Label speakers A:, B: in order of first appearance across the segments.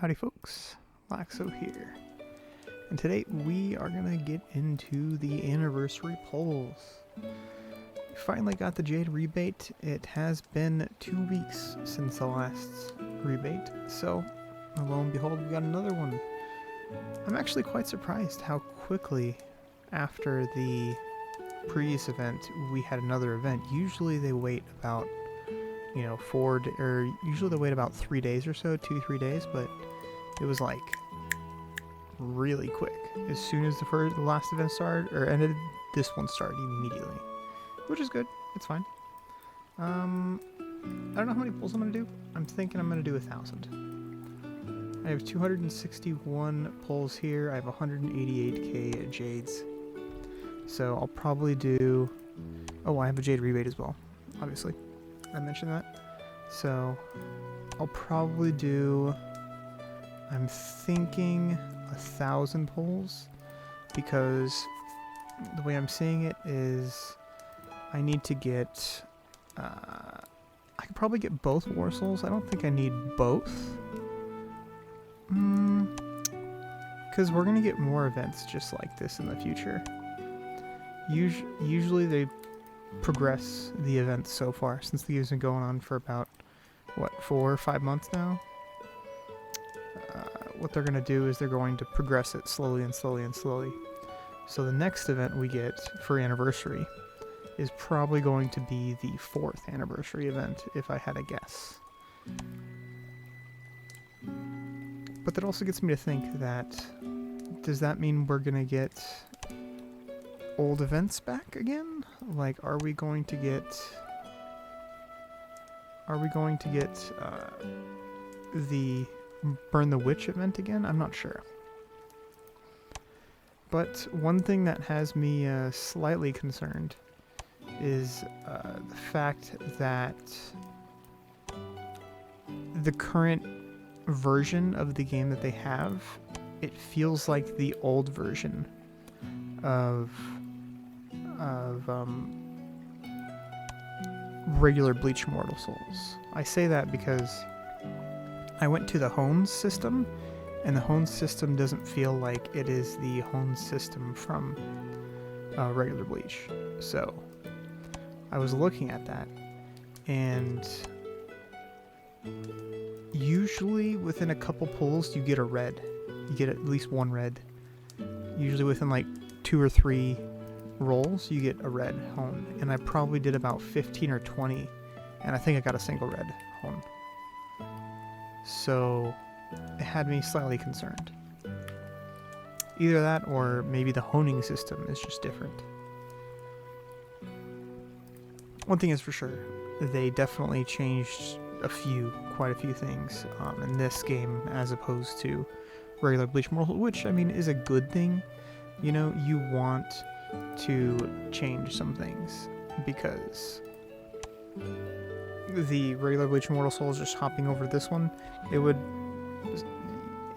A: Howdy folks, Laxo here, and today we are going to get into the anniversary polls. We finally got the Jade rebate. It has been 2 weeks since the last rebate, so lo and behold we got another one. I'm actually quite surprised how quickly after the previous event we had another event. Usually they wait about usually they wait about 3 days or so, 2-3 days, but it was like really quick. As soon as the last event started or ended, this one started immediately, which is good. It's fine. I don't know how many pulls I'm gonna do. I'm thinking I'm gonna do 1,000. I have 261 pulls here. I have 188k Jades, so I'll probably do. Oh, I have a Jade rebate as well. Obviously, I mentioned that. So I'll probably do. I'm thinking 1,000 pulls, because the way I'm seeing it is I need to get. I could probably get both War Souls. I don't think I need both. Because we're going to get more events just like this in the future. Usually they progress the events so far, since the game's been going on for about, 4 or 5 months now? What they're going to do is they're going to progress it slowly and slowly and slowly. So the next event we get for anniversary is probably going to be the 4th anniversary event, if I had a guess. But that also gets me to think that, does that mean we're going to get old events back again? Like, are we going to get the Burn the Witch event again? I'm not sure. But one thing that has me slightly concerned is the fact that the current version of the game that they have, it feels like the old version of regular Bleach Immortal Souls. I say that because I went to the Hones system, and the Hones system doesn't feel like it is the Hones system from regular Bleach. So I was looking at that, and usually within a couple pulls you get a red. You get at least one red. Usually within like 2 or 3 rolls you get a red hone, and I probably did about 15 or 20, and I think I got a single red hone. So it had me slightly concerned. Either that, or maybe the honing system is just different. One thing is for sure, they definitely changed quite a few things in this game as opposed to regular Bleach Immortal, which, I mean, is a good thing. You know, you want to change some things, because the regular Bleach Immortal Souls, just hopping over this one,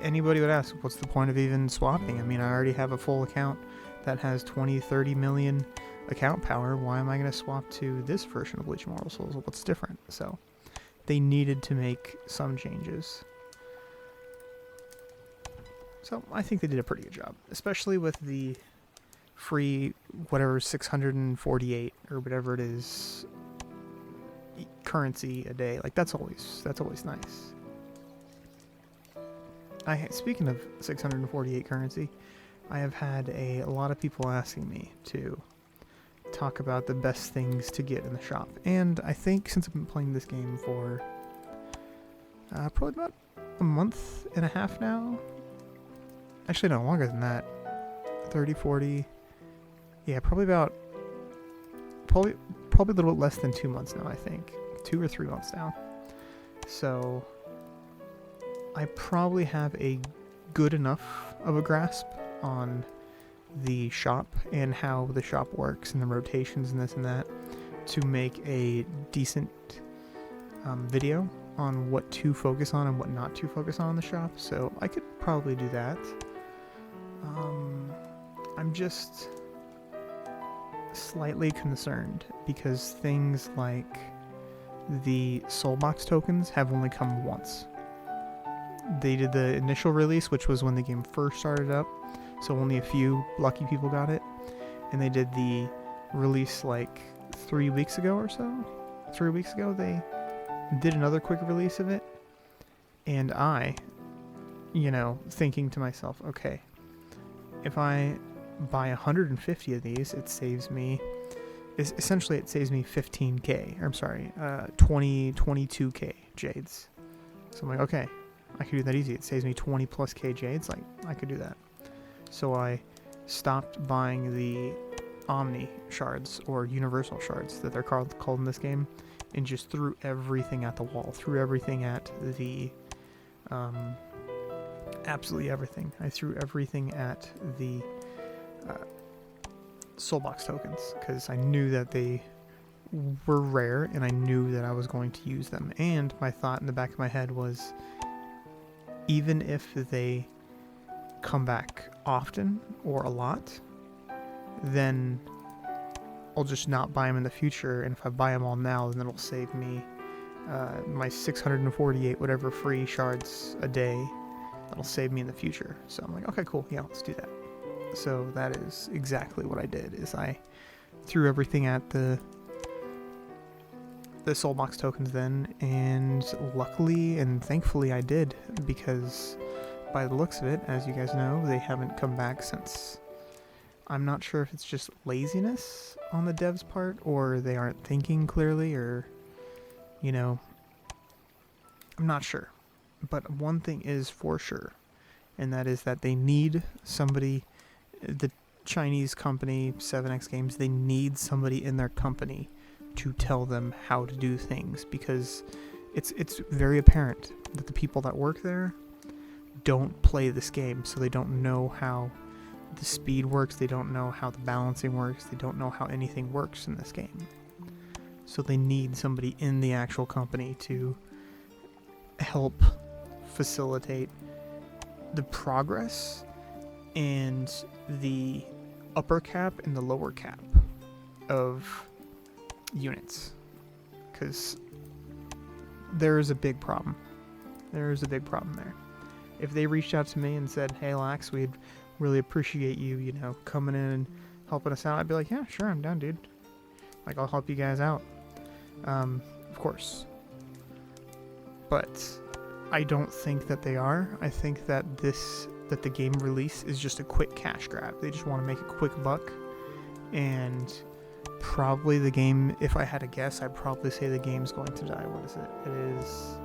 A: anybody would ask, what's the point of even swapping? I mean, I already have a full account that has 20-30 million account power. Why am I going to swap to this version of Bleach Immortal Souls? What's different? So they needed to make some changes. So I think they did a pretty good job, especially with the free, whatever, 648 or whatever it is currency a day. Like, that's always nice. Speaking of 648 currency, I have had a lot of people asking me to talk about the best things to get in the shop, and I think since I've been playing this game for probably about a month and a half now, actually no, longer than that, 30, 40, yeah, probably a little bit less than 2 months now, I think. 2 or 3 months now. So I probably have a good enough of a grasp on the shop and how the shop works and the rotations and this and that to make a decent video on what to focus on and what not to focus on in the shop. So I could probably do that. I'm just slightly concerned because things like the soul box tokens have only come once. they did the initial release, which was when the game first started up, so only a few lucky people got it. And they did the release like 3 weeks ago or so. 3 weeks ago, they did another quick release of it. And I, thinking to myself, okay, if I buy 150 of these, it saves me 15k. Or I'm sorry, 22k jades. So I'm like, okay, I could do that easy. It saves me 20 plus k jades. Like, I could do that. So I stopped buying the Omni shards, or universal shards that they're called in this game, and just threw everything at the wall. Threw everything at the, absolutely everything. I threw everything at the soulbox tokens, because I knew that they were rare, and I knew that I was going to use them. And my thought in the back of my head was, even if they come back often or a lot, then I'll just not buy them in the future. And if I buy them all now, then it'll save me my 648 whatever free shards a day. That'll save me in the future. So I'm like, okay, cool, yeah, let's do that. So that is exactly what I did. Is I threw everything at the soulbox tokens then, and luckily and thankfully I did, because by the looks of it, as you guys know, they haven't come back since. I'm not sure if it's just laziness on the devs' part, or they aren't thinking clearly, or, I'm not sure. But one thing is for sure, and that is that they need somebody, the Chinese company, 7X Games, they need somebody in their company to tell them how to do things, because it's very apparent that the people that work there don't play this game, so they don't know how the speed works, they don't know how the balancing works, they don't know how anything works in this game. So they need somebody in the actual company to help facilitate the progress and the upper cap and the lower cap of units, because there is a big problem. There is a big problem there. If they reached out to me and said, hey Lax, we'd really appreciate you, coming in and helping us out, I'd be like, yeah, sure, I'm down, dude. Like, I'll help you guys out. Of course. But I don't think that they are. I think that the game release is just a quick cash grab. They just want to make a quick buck. And probably the game, if I had to guess, I'd probably say the game's going to die. What is it? It is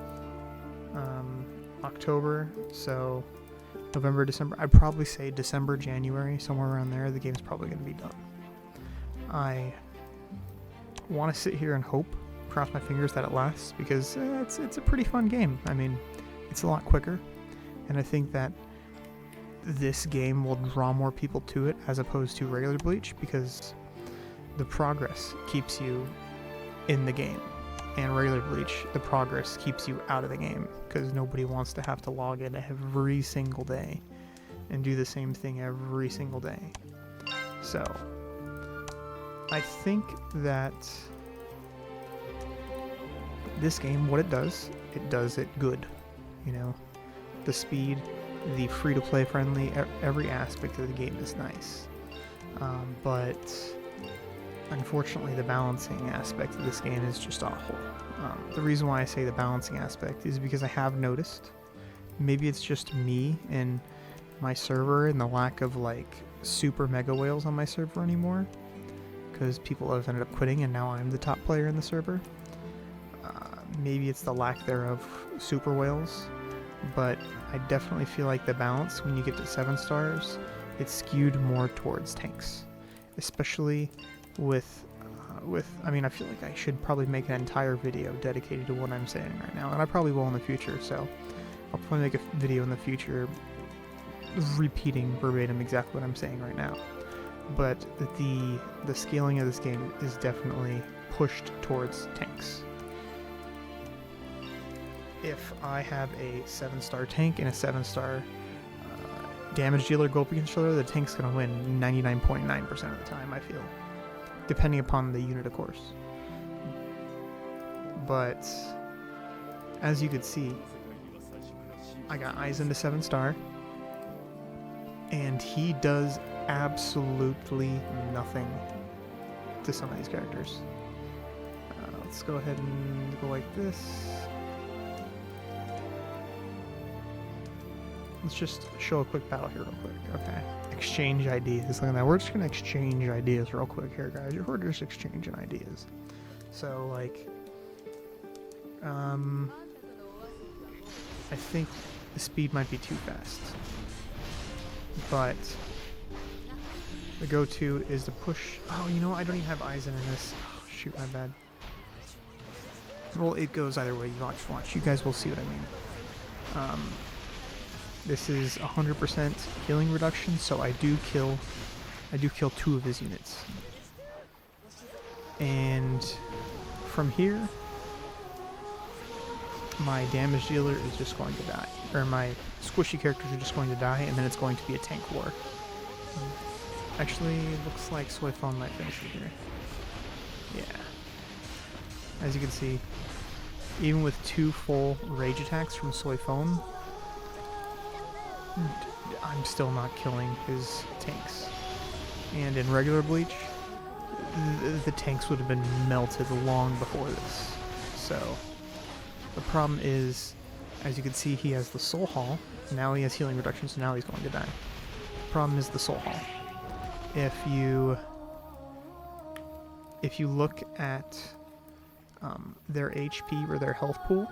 A: October, so November, December. I'd probably say December, January, somewhere around there, the game's probably going to be done. I want to sit here and hope, cross my fingers that it lasts, because it's a pretty fun game. I mean, it's a lot quicker, and I think that this game will draw more people to it as opposed to regular Bleach, because the progress keeps you in the game, and regular Bleach, the progress keeps you out of the game, because nobody wants to have to log in every single day and do the same thing every single day. So I think that this game, what it does it good. The speed, the free-to-play friendly, every aspect of the game is nice. But unfortunately, the balancing aspect of this game is just awful. The reason why I say the balancing aspect is because I have noticed, maybe it's just me and my server and the lack of super mega whales on my server anymore, because people have ended up quitting and now I'm the top player in the server. Maybe it's the lack thereof super whales, but I definitely feel like the balance when you get to 7 stars, it's skewed more towards tanks, especially with I feel like I should probably make an entire video dedicated to what I'm saying right now, and I probably will in the future, so I'll probably make a video in the future repeating verbatim exactly what I'm saying right now. But the scaling of this game is definitely pushed towards tanks. If I have a 7-star tank and a 7-star damage dealer go up against each other, the tank's going to win 99.9% of the time, I feel. Depending upon the unit, of course. But as you could see, I got Aizen to 7-star, and he does absolutely nothing to some of these characters. Let's go ahead and go like this. Let's just show a quick battle here real quick. Okay. Exchange ideas. Look at that. We're just going to exchange ideas real quick here, guys. We're just exchanging ideas. So, like, I think the speed might be too fast. But the go-to is to push. Oh, you know what? I don't even have Aizen in this. Oh, shoot, my bad. Well, it goes either way. You watch. You guys will see what I mean. This is 100% healing reduction, so I do kill 2 of his units. And from here, my damage dealer is just going to die. Or my squishy characters are just going to die, and then it's going to be a tank war. Actually, it looks like Soifon might finish it here. Yeah. As you can see, even with 2 full rage attacks from Soifon, I'm still not killing his tanks. And in regular Bleach, the tanks would have been melted long before this. So, the problem is, as you can see, he has the Soul Hall. Now he has healing reduction, so now he's going to die. The problem is the Soul Hall. If you look at their HP or their health pool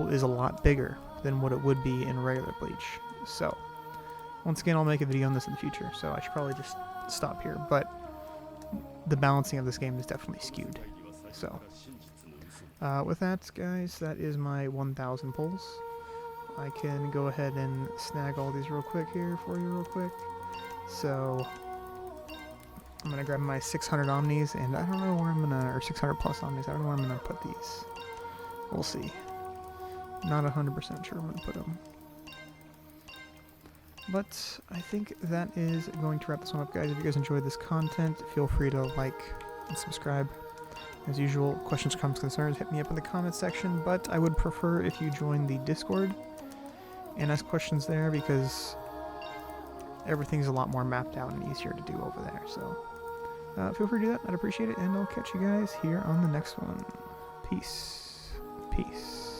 A: is a lot bigger than what it would be in regular Bleach. So, once again, I'll make a video on this in the future, so I should probably just stop here. But the balancing of this game is definitely skewed. So, with that, guys, that is my 1,000 pulls. I can go ahead and snag all these real quick here for you real quick. So, I'm going to grab my 600 Omnis, and I don't know where I'm going to, or 600 plus Omnis, I don't know where I'm going to put these. We'll see. Not 100% sure where I'm going to put them. But I think that is going to wrap this one up, guys. If you guys enjoyed this content, feel free to like and subscribe. As usual, questions, comments, concerns, hit me up in the comments section, but I would prefer if you join the Discord and ask questions there, because everything's a lot more mapped out and easier to do over there. So feel free to do that. I'd appreciate it, and I'll catch you guys here on the next one. Peace. Peace.